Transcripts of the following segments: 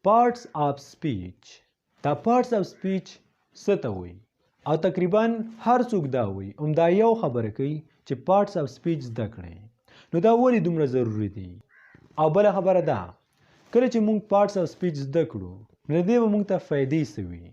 parts of speech. دا parts of speech څه ته وایي او تقریبا هر څوک دا وایي همدا یو خبره کوي چې parts of speech زده کړئ نو دا ولې دومره ضروري دي او بله خبره ده کله چې موږ parts of speech زده کړو نو د دې به موږ ته فایدې څه وي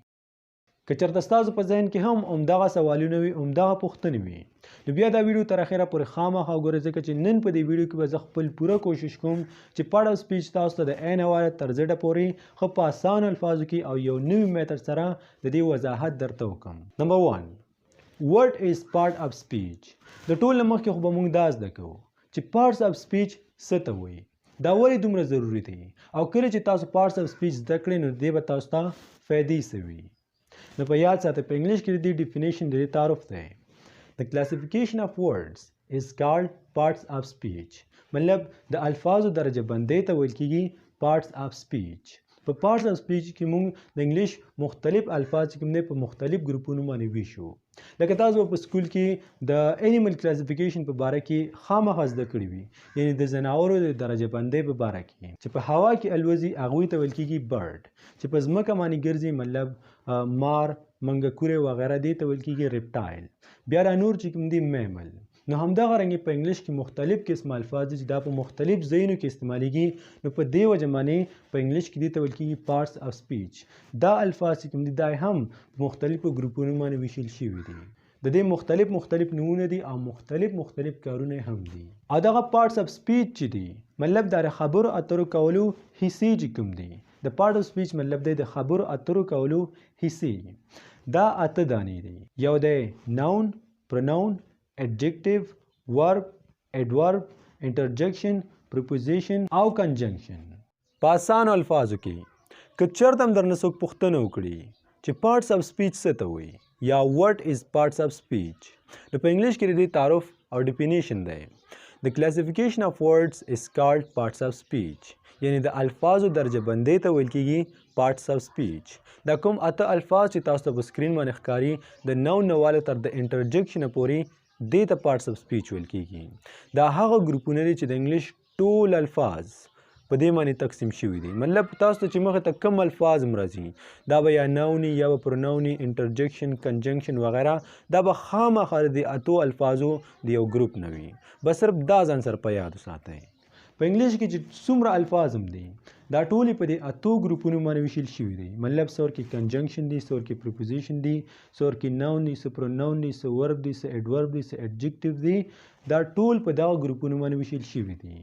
که چېرته ستاسو په ذهن کې هم همدغه سوالونه وي همدغه پوښتنې وي نو بیا دا ویډیو تر اخره پورې خامخا وګورئ ځکه چې نن په دې ویډیو کې به زه خپل پوره کوشش کوم چې پارټ اف سپیچ تاسو ته د عین حواله تر زړه پورې ښه په اسانو الفاظو کې او یو نوي میتډ سره د دې وضاحت درته وکړم. نمبر 1 what is part of speech. د ټول نه مخکې خو به موږ دا زده کوو چې parts of speech څه ته وایي دا ولې دومره ضروري دی او کله چې تاسو parts of speech زده کړئ نو دې به تاسو ته فایدې څه وي. نو په یاد ساتئ په انګلیش کې د دې ډیفینیشن د دې تعارف دی. The classification of words is called parts of speech. مطلب د الفاظو درجه بندۍ ته ویل کېږي parts of speech. په parts of speech کې موږ د انګلیش مختلف الفاظ چې کوم دي په مختلف ګروپونو باندې ویشو. لکه تاسو په سکول کې د انیمل کلاسیفیکیشن په باره کې خامخا زده کړي وي یعنی د ځناورو د درجه بندۍ په باره کې چې په هوا کې الوزي هغوی ته ویل کېږي bird چې په ځمکه باندې ګرځي مطلب مار منګکورې وغیره دې ته ویل کېږي reptile. بیا را نور چې کوم دي mammal. نو همدغه رنګې په انګلیش کې مختلف قسم الفاظ دي چې دا په مختلف ځایونو کې استعمالیږي نو په دې وجه باندې په انګلیش کې دې ته ویل کېږي parts of speech. دا الفاظ چې کوم دي دا هم په مختلفو ګروپونو باندې ویشل شوي دي. د دې مختلف نومونه دي او مختلف کارونه هم دي. او دغه parts of speech چې دي مطلب دا د خبرو اترو کولو حصې چې کوم دي د part of speech مطلب دی د خبرو اترو کولو حصې دا اته دانې دي. یو دی noun, pronoun, adjective, verb, adverb, interjection, preposition او conjunction. په اسانو الفاظو کې که چېرته هم درنه څوک پوښتنه وکړي چې parts of speech څه ته وایي یا what is parts of speech نو په انګلیش کې د دې تعارف او ډیفینیشن دی. The classification of words is called parts of speech. یعنی د الفاظو درجه بندۍ ته ویل کېږي parts of speech. دا کوم اته الفاظ چې تاسو ته په سکرین باندې ښکاري د نو نواله تر د انټرجکشن پورې دې ته parts of speech ویل کېږي. دا هغه ګروپونه دي چې د انګلیش ټول الفاظ په دې باندې تقسیم شوي دي. مطلب تاسو ته چې مخې ته کم الفاظ راځي دا به یا ناون یا به پروناون انټرجکشن کنجنکشن وغیره دا به خامخا د اتو الفاظو د یو ګروپ نه وي. بس صرف دا ځان سره په یاد وساتئ. په انګلیش کې چې څومره الفاظ هم دي دا ټولې په دې اتو ګروپونو باندې ویشل شوي دي. مطلب څه ورکې کنجنکشن دي څه ورکې پریپوزیشن دي څه ورکې ناون دي څه پروناون دي څه ورب دي څه ایډورب دي څه ایډجکټیو دي دا ټول په دغه ګروپونو باندې ویشل شوي دي.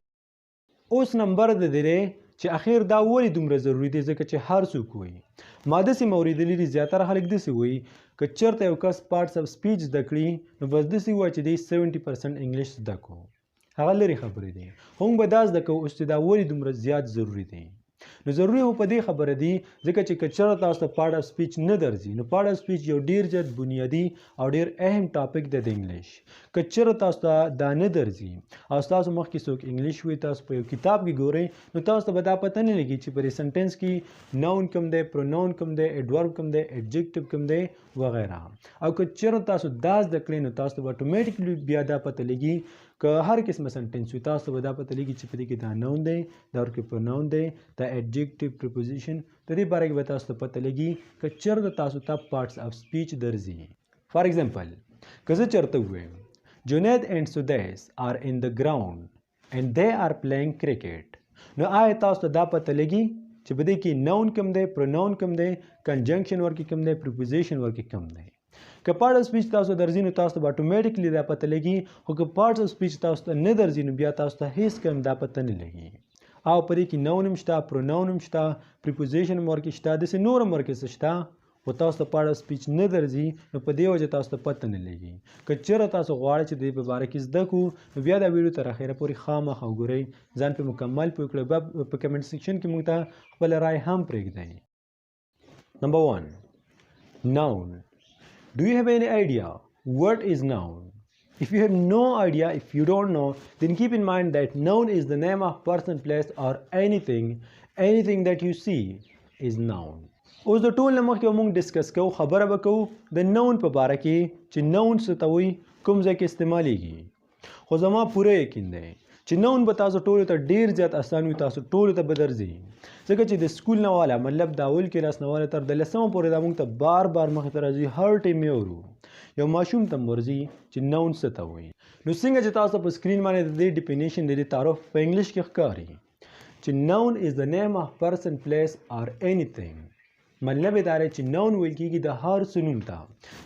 اوس نمبر د دې چې اخر دا ولې دومره ضروري دی ځکه چې هر څوک وایي ما داسې مې اورېدلي دي زیاتره خلک داسې وایي که چېرته یو کس parts of speech زده کړي نو بس داسې وایي چې دی 70% انګلیش زده کړو. هغه لرې خبرې دي. موږ به دا زده کوو اوس چې دا ولې دومره زیات ضروري دی. نو ضروري خو په دې خبره دي ځکه چې که چېرته تاسو ته part of speech نه درځي نو part of speech یو ډېر زیات بنیادي او ډېر اهم ټاپک دی د انګلیش. که چېرته تاسو ته دا نه درځي او ستاسو مخکې څوک انګلیش وي تاسو په یو کتاب کې ګورئ نو تاسو ته به دا پته نه لګي چې په دې سنټنس کې ناون کوم دی پروناون کوم دی ایډورب کوم دی ایډجکټیو کوم دی وغیره. او که چېرته تاسو دا زده کړئ نو تاسو ته به اټومیټیکلی بیا دا پته لګي که هر قسمه سنټنس وي تاسو به دا پته لګي چې په دې کې دا ناون دی دا ورکې پروناون دی دا ایډجکټیو پریپوزیشن د دې باره کې به تاسو ته پته لګي که چېرته تاسو ته parts of speech درځي. فار ایگزامپل که زه چېرته ووایم جنید اینڈ سدیس آر ان د ګراوند اینڈ دے آر پلیئنګ کرکټ نو آیا تاسو ته دا پته لګي چې په دې کې ناون کوم دی پروناون کوم دی کنجنکشن ورکې کوم دی پریپوزیشن ورکې کوم دی. که part of speech تاسو درځي نو تاسو ته به اټومیټیکلی دا پته لګي خو که parts of speech تاسو ته نه درځي نو بیا تاسو ته هیڅ کوم دا پته نه لګي. او په دې کې ناون هم شته پروناون هم شته پریپوزیشن هم ورکې شته داسې نور هم ورکې څه شته خو تاسو ته part of speech نه درځي نو په دې وجه تاسو ته پته نه لګي. که چېرته تاسو غواړئ چې د دې په باره کې زده کړو نو بیا دا ویډیو تر اخره پورې خامخا وګورئ ځان پرې مکمل پوه کړئ. په کمنټ سیکشن کې موږ ته خپله رای هم پرېږدئ. نمبر 1 noun. Do you have any idea what is noun? If you have no idea, if you don't know, then keep in mind that noun is the name of person, place or anything that you see is noun. اوس د ټول نه مخکې موږ ډسکس کوو خبره به کوو د نون په باره کې چې نون څه ته وایي کوم ځای کې استعمالیږي. خو زما پوره یقین دی چې نون به تاسو ټولو ته ډیر زیات اسان وي، تاسو ټولو ته به درځي، ځکه چې د سکول نه والا مطلب د اول کلاس نه والا تر د 10 پورې دا موږ ته بار بار مخې ته راځي، هر ټیم یې اورو، یو ماشوم ته ورځي چې نون څه ته وایي. نو څنګه چې تاسو په سکرین باندې د دې ډیفینیشن د دې تعارف په انګلیش کې ښکاري چې نون از د نیم اف پرسن پلیس اور انیثینګ، مطلب یې دا دی چې نون ویل کېږي د هر څه نوم ته.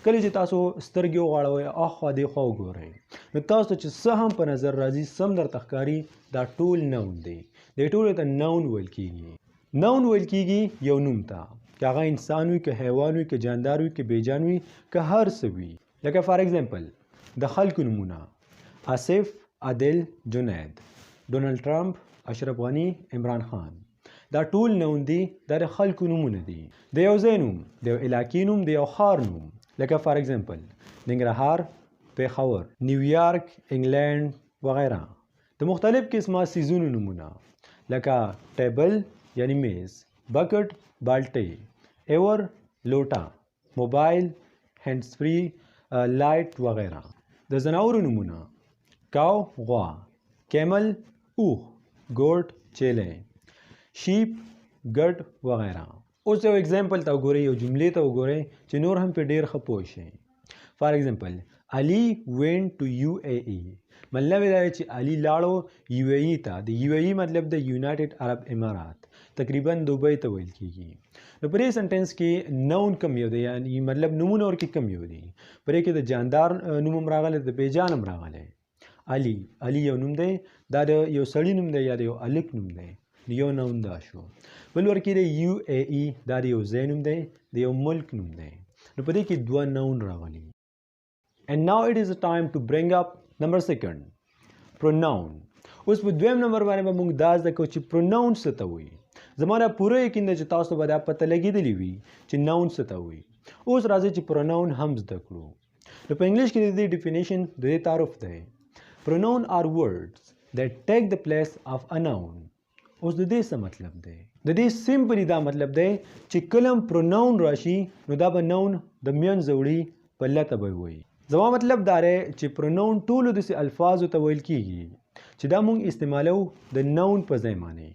کله چې تاسو سترګې وغړوئ اخوا دېخوا وګورئ نو تاسو ته چې څه هم په نظر راځي سم درته ښکاري دا ټول نون دی، دې ټولو ته نون ویل کېږي. نون ویل کېږي یو نوم ته، که هغه انسان وي، که حیوان وي، که جاندار وي، که بیجان وي، که هر څه وي. لکه فار ایگزامپل د خلکو نومونه: آصف، عادل، جنید، ډونالډ ټرمپ، اشرف غني، عمران خان. دا ټول نون دي، دا د خلکو نومونه دي. د یو ځای نوم، د یو علاقې نوم، د یو ښار نوم. لکه فار ایگزامپل ننګرهار، پیښور، نیویارک، انګلینډ وغیره. د مختلف قسمه سیزونو نومونه لکه ټیبل یعنی میز، بکټ بالټۍ، ایور لوټه، موبایل، هینډز فری، لایټ وغیره. د زناورو نومونه: کاو غوا، کیمل اوښ، ګوټ چیلی، شیپ ګډ وغیره. اوس یو ایگزامپل ته وګورئ، یو جملې ته وګورئ چې نور هم پرې ډېر ښه پوه شئ. فار ایگزامپل علي went to UAE، مطلب یې دا دی چې علي لاړو یو اے ای ته. د یو اے ای مطلب د یونایټډ عرب امارات، تقریبا دوبۍ ته ویل کېږي. نو په دې سنټنس کې نون کم یو دی، یعنی مطلب نومونه ورکې کم یو دي. په دې کې د جاندار نوم هم راغلی، د بیجان هم راغلی. علي یو نوم دی، دا د یو سړي نوم دی یا د یو هلک نوم دی، یو نون دا شو. بل ورکې دی یو اے ای، دا د یو ځای نوم دی، د یو ملک نوم دی. نو په دې کې دوه نون راغلي. And now it is time to bring up number 2 pronoun. اوس په دویم نمبر باندې به موږ دا زده کوو چې pronoun څه ته وایي. زما دا پوره یقین دی چې تاسو به دا پته لګېدلې وي چې نون څه ته وایي. اوس راځئ چې pronoun هم زده کړو. نو په انګلیش کې د دې ډیفینیشن د دې تعارف دی: pronoun are words that take the place of a noun. اوس د دې څه مطلب دی؟ د دې سمپلی دا مطلب دی چې کله هم pronoun راشي نو دا به نون د منځه وړي، په لته به وایي. زما مطلب دا دی چې pronoun ټولو داسې الفاظو ته ویل کېږي چې دا موږ استعمالو د نون په ځای باندې.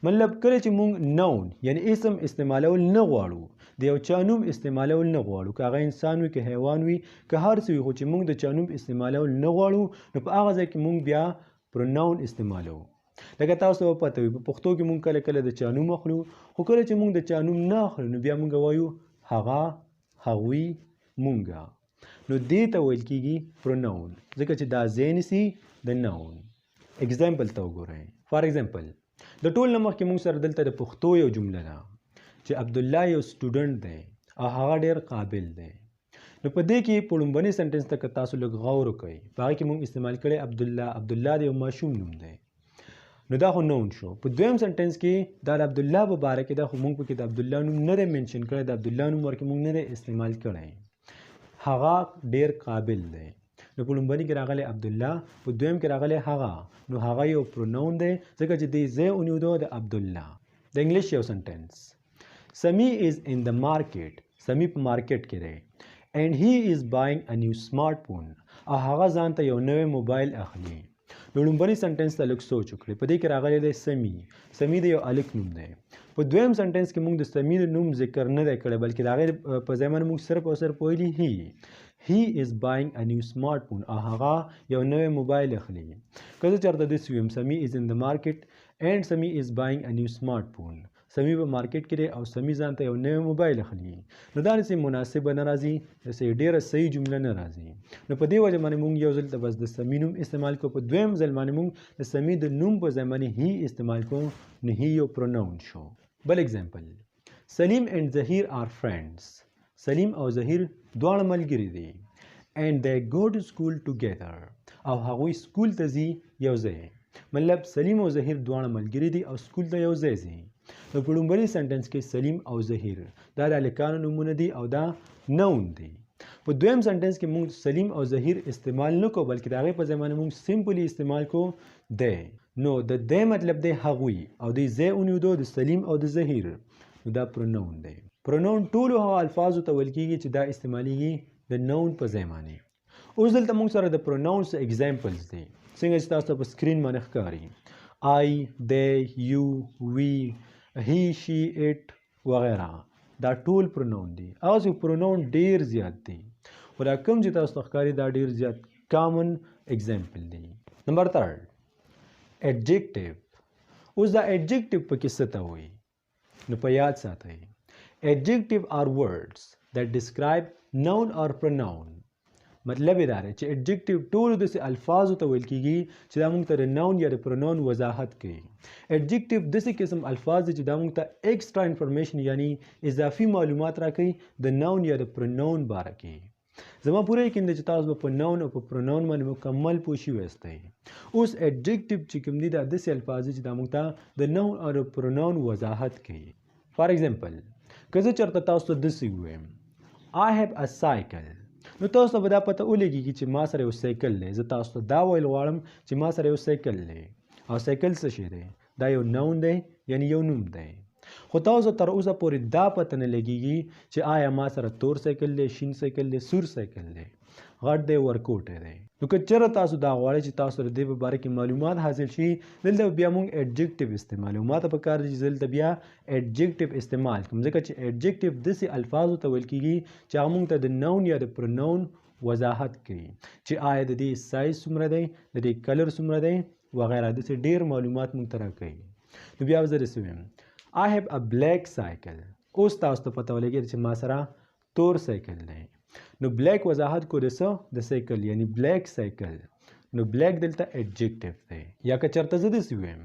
مطلب کله چې موږ نون یعنی اسم استعمالول نه غواړو، د یو چا نوم استعمالول نه غواړو، که هغه انسان وي، که حیوان وي، که هر څه وي، خو چې موږ د چا نوم استعمالول نه غواړو نو په هغه ځای کې موږ بیا pronoun استعمالو. لکه تاسو به پته وي په پښتو کې موږ کله کله د چا نوم اخلو، خو کله چې موږ د چا نوم نه اخلو نو بیا موږ وایو هغه، هغوی، مونږه. نو دې ته ویل کېږي pronoun، ځکه چې دا ځای نیسي د نون. ایگزامپل ته وګورئ. فار ایگزامپل د ټول نه مخکې موږ سره دلته د پښتو یو جمله ده چې عبدالله یو سټوډنټ دی او هغه ډېر قابل دی. نو په دې کې په لومبني سنټنس ته که تاسو لږ غور وکړئ، په هغه کې موږ استعمال کړی عبدالله. عبدالله د یو ماشوم نوم دی، نو دا خو نون شو. په دویم سنټنس کې دا د عبدالله په باره کې دا خو موږ پکې د عبدالله نوم نه دی منشن کړی، د عبدالله نوم ورکې موږ نه دی استعمال کړی. هغه ډېر قابل دی. نو په لومبني کې راغلی عبدالله، په دویم کې راغلی هغه. نو هغه یو pronoun دی ځکه چې دې ځای ونیو د عبدالله. د انګلیش یو سنټنس: سمی از ان د مارکیټ، سمی په مارکیټ کې دی. and he is buying a new smartphone، او هغه ځان ته یو نوی موبایل اخلي. نو لومبني سنټنس ته لږ سوچ وکړئ، په دې کې راغلی دی سمی. سمی د یو هلک نوم دی. په دویم سنټنس کې موږ د سمی د نوم ذکر نه دی کړی، بلکې د هغې په ځای باندې موږ صرف او صرف ویلي he is buying a new smartphone، او هغه یو نوی موبایل اخلي. که زه چېرته داسې ویم سمی is in the market and سمی is buying a new smartphone، سمی په مارکیټ کې دی او سمی ځان ته یو نوی موبایل اخلي، نو دا داسې مناسبه نه راځي، داسې ډېره صحیح جمله نه راځي. نو په دې وجه باندې موږ یو ځل ته بس د سمی نوم استعمال کوو، په دویم ځل باندې موږ د سمی د نوم په ځای باندې he استعمال کوو، نو he یو pronoun شو. بل ایگزامپل: سلیم and ظهیر are friends، سلیم او ظهیر دواړه ملګري دي. and they go to school together، او هغوی سکول ته ځي یو ځای. مطلب سلیم او ظهیر دواړه ملګري دي او سکول ته یو ځای ځي. نو په لومبني سنټنس کې سلیم او ظهیر دا د هلکانو نومونه دي او دا نون دی. په دویم سنټنس کې موږ سلیم او ظهیر استعمال نه کوو، بلکې د هغې په ځای باندې موږ سمپلی استعمال کوو دی. نو د دی مطلب دی هغوی، او دی ځای ونیو د سلیم او د ظهیر، نو دا pronoun دی. pronoun ټولو هغه الفاظو ته ویل کېږي چې دا استعمالیږي د نون په ځای باندې. اوس دلته موږ سره د pronouns ایگزامپلز دی. څنګه چې تاسو په سکرین باندې ښکاري I, they, you, we, he, she, it وغیرہ دا ټول پرونون دي. هغه پرونون ډیر زیات دي خو دا کوم چې تاسو ته ښکاري دا ډیر زیات کامن اگزامپل دی. نمبر 3 adjective. اوس دا adjective په کې څه ته وایي نو په یاد ساتئ adjective are words that describe noun or pronoun. مطلب یې دا دی چې adjective ټولو داسې الفاظو ته ویل کېږي چې دا موږ ته د ناون یا د پرونون وضاحت کوي. adjective داسې قسم الفاظ دي چې دا موږ ته ایکسټرا انفارمیشن یعنی اضافي معلومات راکوي د ناون یا د پرونون باره کې. زما پوره یقین دی چې تاسو به په ناون او په پرونون باندې مکمل پوه شوي یاستئ. اوس adjective چې کوم دي دا داسې الفاظ دي چې دا موږ ته د ناون او د پرونون وضاحت کوي. فار ایگزامپل که زه چېرته تاسو ته داسې ووایم I have a cycle نو تاسو ته به دا پته ولګېږي چې ما سره یو سایکل دی. زه تاسو ته دا ویل غواړم چې ما سره یو سایکل دی او سایکل څه شی دی دا یو ناون دی یعنی یو نوم دی. خو تاسو تر اوسه پورې دا پته نه لګېږي چې آیا ما سره تور سایکل دی شین سایکل دی سور سایکل دی غټ دی ورکوټی دی. نو که چېرته تاسو دا غواړئ چې تاسو د دې په باره کې معلومات حاصل شي دلته بیا موږ adjective استعمالوو. ما ته پکار دی چې دلته بیا adjective استعمال کړم ځکه چې adjective داسې الفاظو ته ویل کېږي چې هغه موږ ته د ناون یا د پرونون وضاحت کوي چې آیا د دې سایز څومره دی د دې کلر څومره دی وغیره داسې ډېر معلومات موږ ته راکوي. نو بیا زه داسې وایم I have a black cycle. اوس تاسو ته پته ولګېږي چې ما سره تور سایکل دی. نو بلیک وضاحت کو د څه د سایکل یعنی بلیک سایکل. نو بلیک دلته adjective دی. یا که چېرته زه داسې ووایم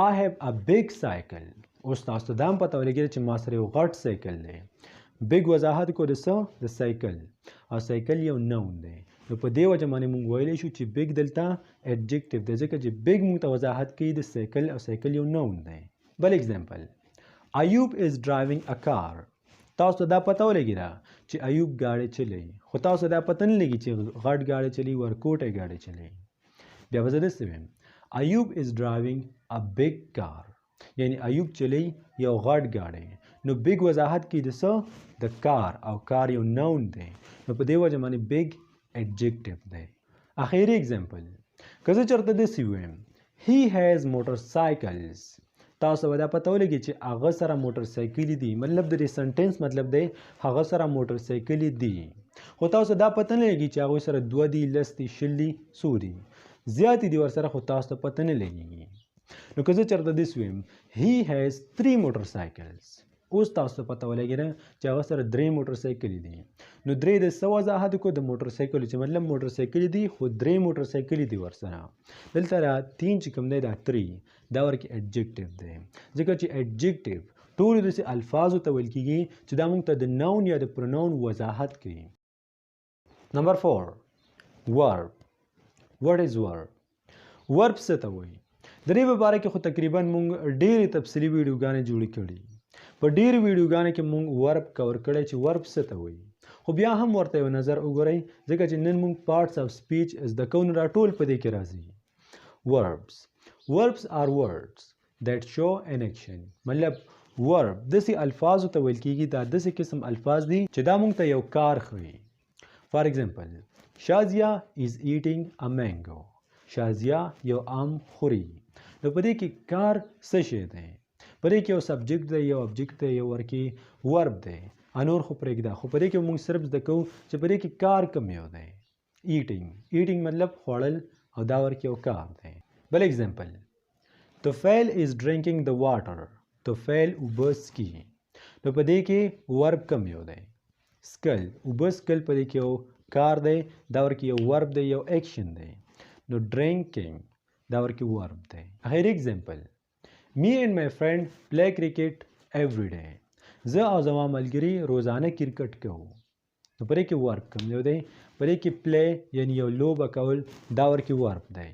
I have a big cycle. اوس تاسو ته دا هم پته ولګېږي چې ما سره یو غټ سایکل دی. بگ وضاحت کو د څه د سایکل او سایکل یو ناون دی. نو په دې وجه باندې موږ ویلی شو چې بگ دلته adjective دی ځکه چې بگ موږ ته وضاحت کوي د سایکل او سایکل یو ناون دی. بل اگزامپل ایوب is driving a car. تاسو ته دا پته ولګېده چې ایوب ګاډی چلوي خو تاسو دا پته نه لګي چې غټ ګاډی چلوي ورکوټی ګاډی چلوي. بیا به زه داسې وایم ایوب is driving a big car یعنی ایوب چلوي یو غټ ګاډی. نو بگ وضاحت کوي د څه د کار او کار یو ناون دی. نو په دې وجه باندې بگ adjective دی. اخیری اگزامپل که زه چېرته داسې ووایم he has motorcycles. تاسو به دا پته ولګي چې هغه سره موټر سایکلې دي مطلب د دې سنټینس مطلب دی هغه سره موټر سایکلې دي. خو تاسو دا پته نه لګي چې هغوی سره 2 دي 10 دي 20 دي 100 دي زیاتې دي ورسره خو تاسو ته پته نه لګېږي. نو که زه چېرته داسې ووایم he has 3 motorcycles. اوس تاسو ته پته ولګېده چې هغه سره 3 موټر سایکلې دي. نو 3 د څه وضاحت کو د موټر سایکلو چې مطلب موټر سایکلې دي خو 3 موټر سایکلې دي ورسره. دلته را 3 چې کوم دی دا 3 دا ورکې adjective دی ځکه چې adjective ټولو داسې الفاظو ته ویل کېږي چې دا موږ ته د ناون یا د پرونون وضاحت کوي. نمبر 4 verb. What is verb? verb څه ته وایي د دې په باره کې خو تقریبا موږ ډېرې تفصیلي ویډیوګانې جوړې کړي. په ډېرو ویډیوګانو کې موږ verb کور کړی چې verb څه ته وایي خو بیا هم ورته یو نظر وګورئ ځکه چې نن موږ parts of speech زده کوو نو دا ټول په دې کې راځي. verbs. Verbs are words that show an action. مطلب verb داسې الفاظو ته ویل کېږي دا داسې قسم الفاظ دي چې دا موږ ته یو کار ښیي. فار ایگزامپل شازیه is eating a mango. شازیه یو ام خوري. نو په دې کې کار څه شی دی په دې کې یو سبجیکټ دی یو object دی یو ورکې verb دی انور خو پرېږده خو په دې کې موږ صرف زده کوو چې په دې کې کار کوم یو دی eating مطلب خوړل او دا ورکې یو کار دی. بل اگزامپل طفیل is drinking the water. طفیل اوبه څښي. نو په دې کې verb کوم یو دی سکل اوبه څښل په دې کې یو کار دی دا ورکې یو verb دی یو ایکشن دی. نو drinking دا ورکې verb دی. اخیری اگزامپل me and my friend play cricket every day. زه او زما ملګري روزانه کرکټ کوو. نو په دې کې verb کوم یو دی په دې کې play یعنی یو لوبه کول دا ورکې verb دی.